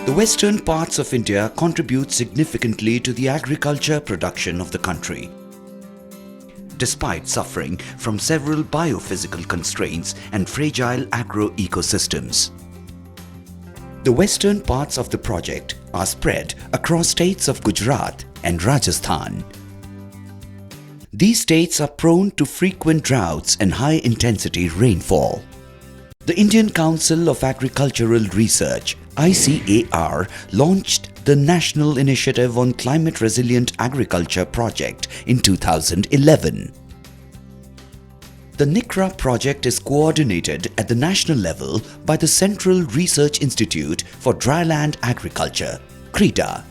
The western parts of India contribute significantly to the agriculture production of the country. Despite suffering from several biophysical constraints and fragile agro-ecosystems. The western parts of the project are spread across states of Gujarat and Rajasthan. These states are prone to frequent droughts and high-intensity rainfall. The Indian Council of Agricultural Research (ICAR) launched the National Initiative on Climate Resilient Agriculture project in 2011. The NICRA project is coordinated at the national level by the Central Research Institute for Dryland Agriculture, CRIDA.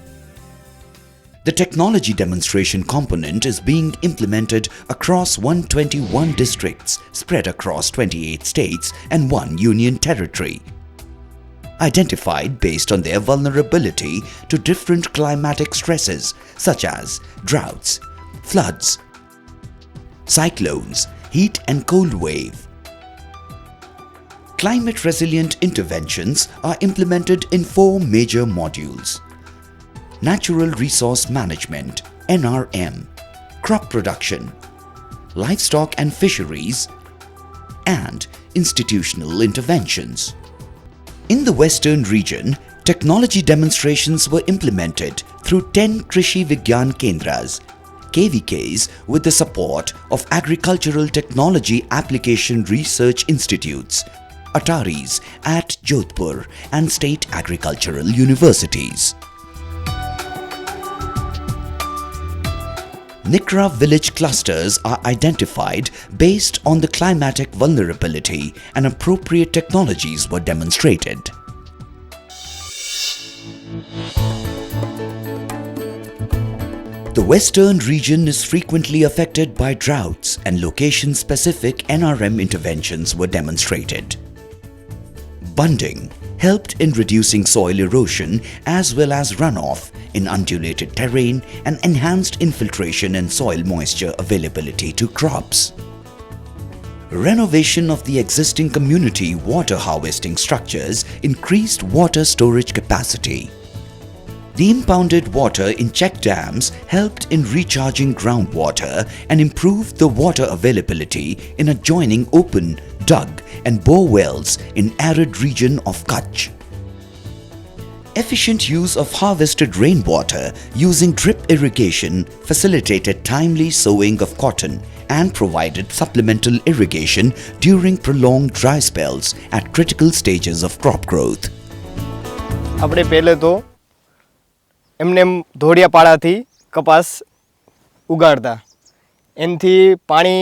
The technology demonstration component is being implemented across 121 districts spread across 28 states and 1 union territory, identified based on their vulnerability to different climatic stresses such as droughts, floods, cyclones, heat and cold wave. Climate resilient interventions are implemented in 4 major modules: Natural Resource Management (NRM), Crop Production, Livestock and Fisheries, and Institutional Interventions. In the Western region, technology demonstrations were implemented through 10 Krishi Vigyan Kendras, KVKs, with the support of Agricultural Technology Application Research Institutes, Ataris at Jodhpur and State Agricultural Universities. NICRA village clusters are identified based on the climatic vulnerability and appropriate technologies were demonstrated. The western region is frequently affected by droughts and location-specific NRM interventions were demonstrated. Bunding helped in reducing soil erosion as well as runoff in undulated terrain and enhanced infiltration and soil moisture availability to crops. Renovation of the existing community water harvesting structures increased water storage capacity. The impounded water in check dams helped in recharging groundwater and improved the water availability in adjoining open, dug and bore wells in arid region of Kutch. Efficient use of harvested rainwater using drip irrigation facilitated timely sowing of cotton and provided supplemental irrigation during prolonged dry spells at critical stages of crop growth. આપણે પહેલે તો એમને ધોળિયા પાડાથી કપાસ ઉગાડતા, એનથી પાણી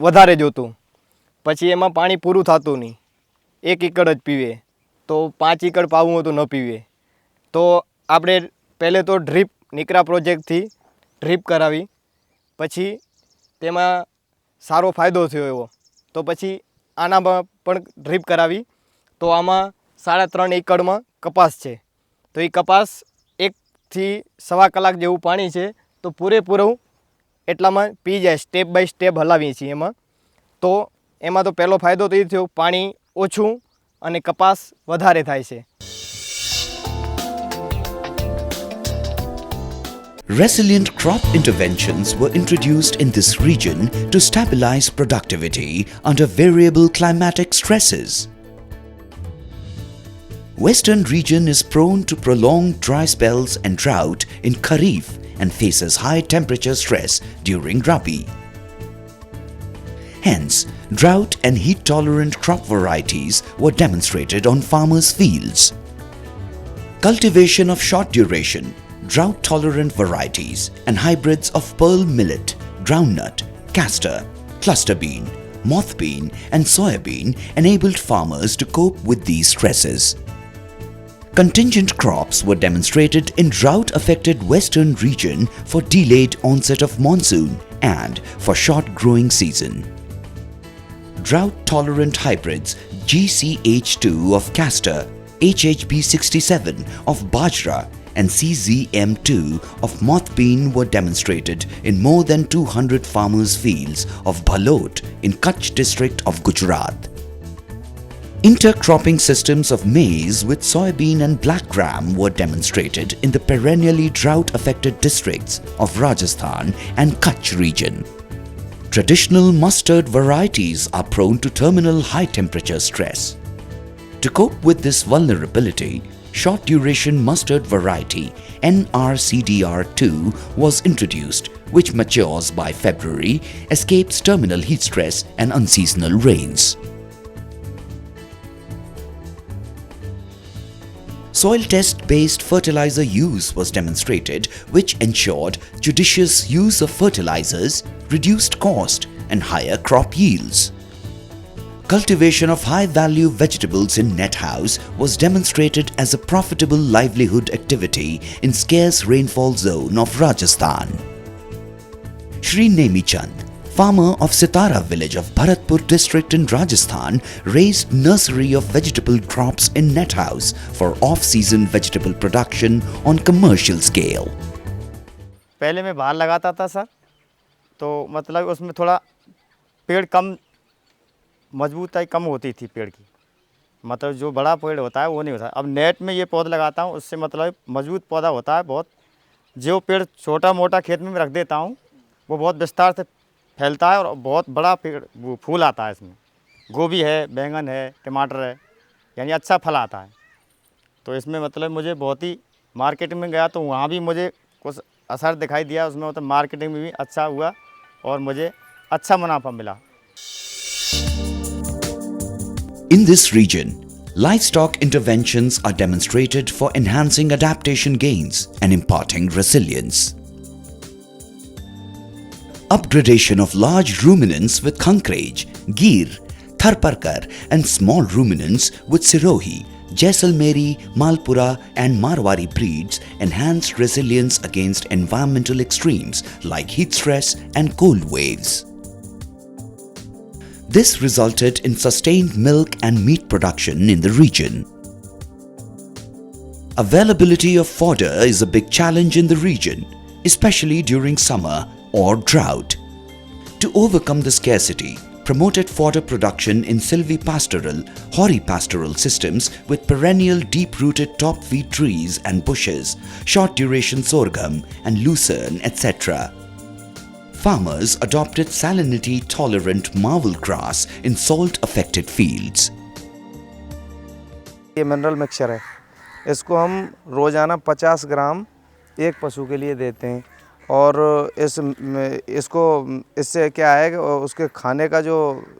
વધારે જોતું, પછી એમાં પાણી પૂરું થતું નહીં, 1 એકડ જ પીવે, તો 5 એકડ પાવું હોય તો ન પીવે. તો આપણે પહેલે તો ડ્રીપ નિકરા પ્રોજેક્ટથી ડ્રીપ કરાવી, પછી તેમાં સારો ફાયદો થયો એવો, તો પછી આનામાં પણ ડ્રીપ કરાવી, તો આમાં 3.5 એકડમાં કપાસ છે. તો એ કપાસ 1 થી 1.25 કલાક જેવું પાણી છે, તો પૂરેપૂરું એટલામાં પી જાય. સ્ટેપ બાય સ્ટેપ હલાવીએ છીએ એમાં. તો એમાં તો પહેલો ફાયદો તો એ થયો, પાણી ઓછું અને કપાસ વધારે થાય છે. Resilient crop interventions were introduced in this region to stabilize productivity under variable climatic stresses. Western region is prone to prolonged dry spells and drought in Kharif and faces high temperature stress during Rabi. Hence, drought and heat-tolerant crop varieties were demonstrated on farmers' fields. Cultivation of short duration, drought-tolerant varieties and hybrids of pearl millet, groundnut, castor, cluster bean, moth bean and soybean enabled farmers to cope with these stresses. Contingent crops were demonstrated in drought-affected western region for delayed onset of monsoon and for short growing season. Drought-tolerant hybrids GCH2 of castor, HHB67 of bajra and CZM2 of moth bean were demonstrated in more than 200 farmers' fields of Bhalot in Kutch district of Gujarat. Intercropping systems of maize with soybean and black gram were demonstrated in the perennially drought-affected districts of Rajasthan and Kutch region. Traditional mustard varieties are prone to terminal high temperature stress. To cope with this vulnerability, short-duration mustard variety NRCDR2 was introduced, which matures by February, escapes terminal heat stress and unseasonal rains. Soil test-based fertilizer use was demonstrated, which ensured judicious use of fertilizers, reduced cost and higher crop yields. Cultivation of high-value vegetables in net house was demonstrated as a profitable livelihood activity in scarce rainfall zone of Rajasthan. Shri Nemi Chand, farmer of Sitara village of Bharatpur district in Rajasthan, raised nursery of vegetable crops in net house for off-season vegetable production on commercial scale. पहले मैं बाहर लगाता था sir, तो मतलब उसमें थोड़ा पेड़ कम मजबूताई कम होती थी पेड़ की, मतलब जो बड़ा पेड़ होता है वो नहीं होता। अब नेट में ये पौधा लगाता हूँ, उससे मतलब मजबूत पौधा होता है बहुत। जो पेड़ छोटा मोटा खेत में रख देता हूँ वो बहुत विस्तार से फैलता है और बहुत बड़ा पेड़ वो फूल आता है। इसमें गोभी है, बैंगन है, टमाटर है, यानी अच्छा फल आता है। तो इसमें मतलब मुझे बहुत ही मार्केटिंग में गया तो वहाँ भी मुझे कुछ असर दिखाई दिया, उसमें मतलब मार्केटिंग में भी अच्छा हुआ और मुझे अच्छा मुनाफा मिला। In this region, livestock interventions are demonstrated for enhancing adaptation gains and imparting resilience. Upgradation of large ruminants with Khankraj, Gir, Tharparkar and small ruminants with Sirohi, Jaisalmeri, Malpura and Marwari breeds enhanced resilience against environmental extremes like heat stress and cold waves. This resulted in sustained milk and meat production in the region. Availability of fodder is a big challenge in the region, especially during summer or drought. To overcome the scarcity, promoted fodder production in silvipastoral, horipastoral systems with perennial deep-rooted top feed trees and bushes, short-duration sorghum and lucerne, etc. Farmers adopted salinity-tolerant marvel grass in salt-affected fields. ये mineral mixture है, इसको हम रोज़ाना 50 ग्राम एक पशु के लिए देते हैं और इससे क्या है कि उसके खाने का जो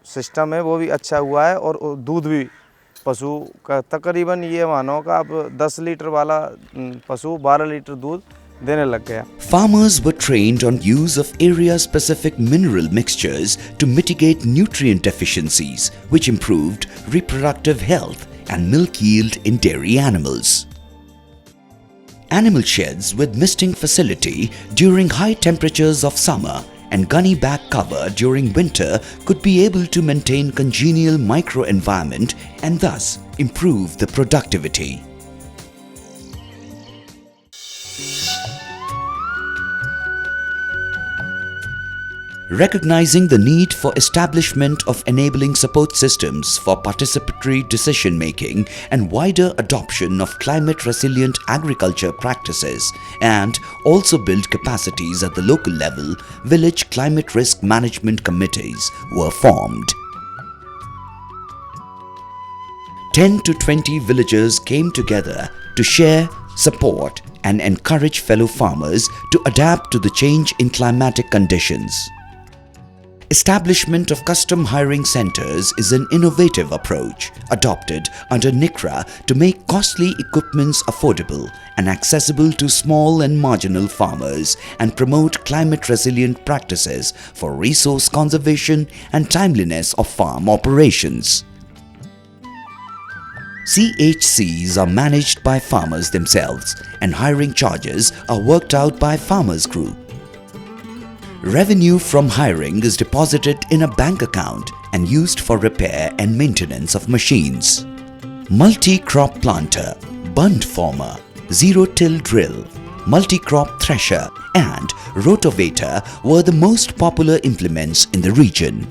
सिस्टम है वो भी अच्छा हुआ है और दूध भी पशु का तकरीबन ये मानो कि अब 10 लीटर वाला पशु 12 लीटर दूध देने लग गया। Farmers were trained on use of area-specific mineral mixtures to mitigate nutrient deficiencies, which improved reproductive health and milk yield in dairy animals. Animal sheds with misting facility during high temperatures of summer and gunny bag cover during winter could be able to maintain congenial microenvironment and thus improve the productivity. Recognizing the need for establishment of enabling support systems for participatory decision-making and wider adoption of climate-resilient agriculture practices and also build capacities at the local level, village climate risk management committees were formed. 10 to 20 villagers came together to share, support and encourage fellow farmers to adapt to the change in climatic conditions. Establishment of custom hiring centers is an innovative approach adopted under ICAR to make costly equipments affordable and accessible to small and marginal farmers and promote climate-resilient practices for resource conservation and timeliness of farm operations. CHCs are managed by farmers themselves and hiring charges are worked out by farmers group. Revenue from hiring is deposited in a bank account and used for repair and maintenance of machines. Multi-crop planter, bund former, zero-till drill, multi-crop thresher and rotavator were the most popular implements in the region.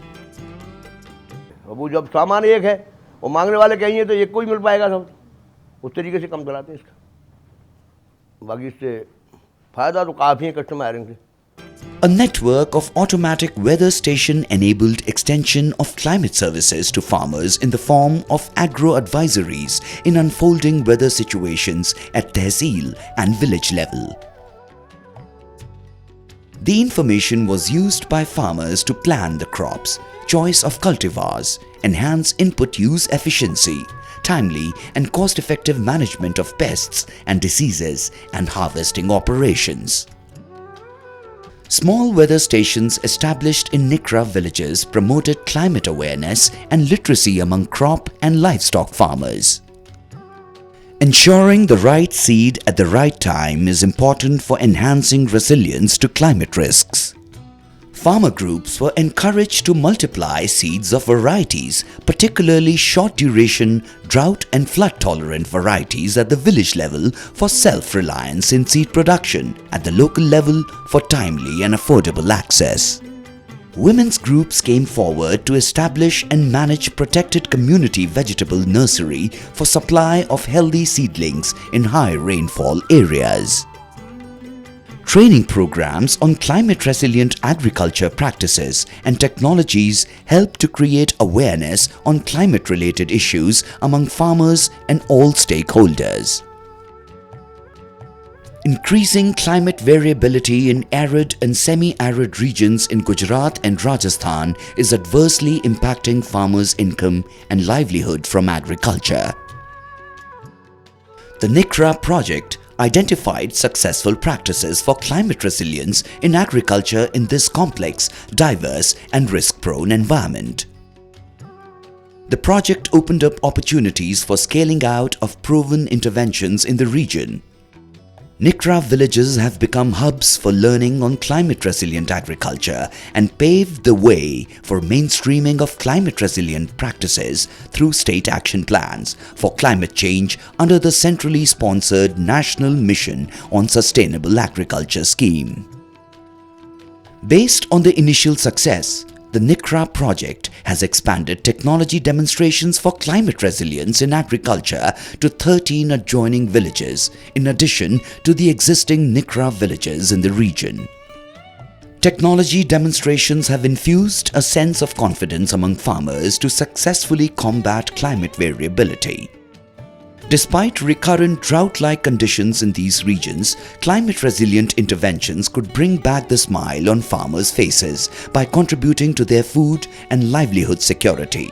वो जब सामान एक है और मांगने वाले कहेंगे तो एक को ही मिल पाएगा सब, उस तरीके से काम चलाते हैं इसका। बाकी इससे फ़ायदा तो काफ़ी है कस्टमर हायरिंग से। A network of automatic weather station enabled extension of climate services to farmers in the form of agro advisories in unfolding weather situations at tehsil and village level. The information was used by farmers to plan the crops, choice of cultivars, enhance input use efficiency, timely and cost-effective management of pests and diseases, and harvesting operations. Small weather stations established in NICRA villages promoted climate awareness and literacy among crop and livestock farmers. Ensuring the right seed at the right time is important for enhancing resilience to climate risks. Farmer groups were encouraged to multiply seeds of varieties, particularly short-duration, drought and flood-tolerant varieties at the village level for self-reliance in seed production, at the local level for timely and affordable access. Women's groups came forward to establish and manage protected community vegetable nursery for supply of healthy seedlings in high rainfall areas. Training programs on climate-resilient agriculture practices and technologies help to create awareness on climate-related issues among farmers and all stakeholders. Increasing climate variability in arid and semi-arid regions in Gujarat and Rajasthan is adversely impacting farmers' income and livelihood from agriculture. The NICRA project identified successful practices for climate resilience in agriculture in this complex, diverse and risk-prone environment. The project opened up opportunities for scaling out of proven interventions in the region. NICRA villages have become hubs for learning on climate-resilient agriculture and paved the way for mainstreaming of climate-resilient practices through state action plans for climate change under the centrally sponsored National Mission on Sustainable Agriculture scheme. Based on the initial success, the NICRA project has expanded technology demonstrations for climate resilience in agriculture to 13 adjoining villages in addition to the existing NICRA villages in the region. Technology demonstrations have infused a sense of confidence among farmers to successfully combat climate variability. Despite recurrent drought-like conditions in these regions, climate-resilient interventions could bring back the smile on farmers' faces by contributing to their food and livelihood security.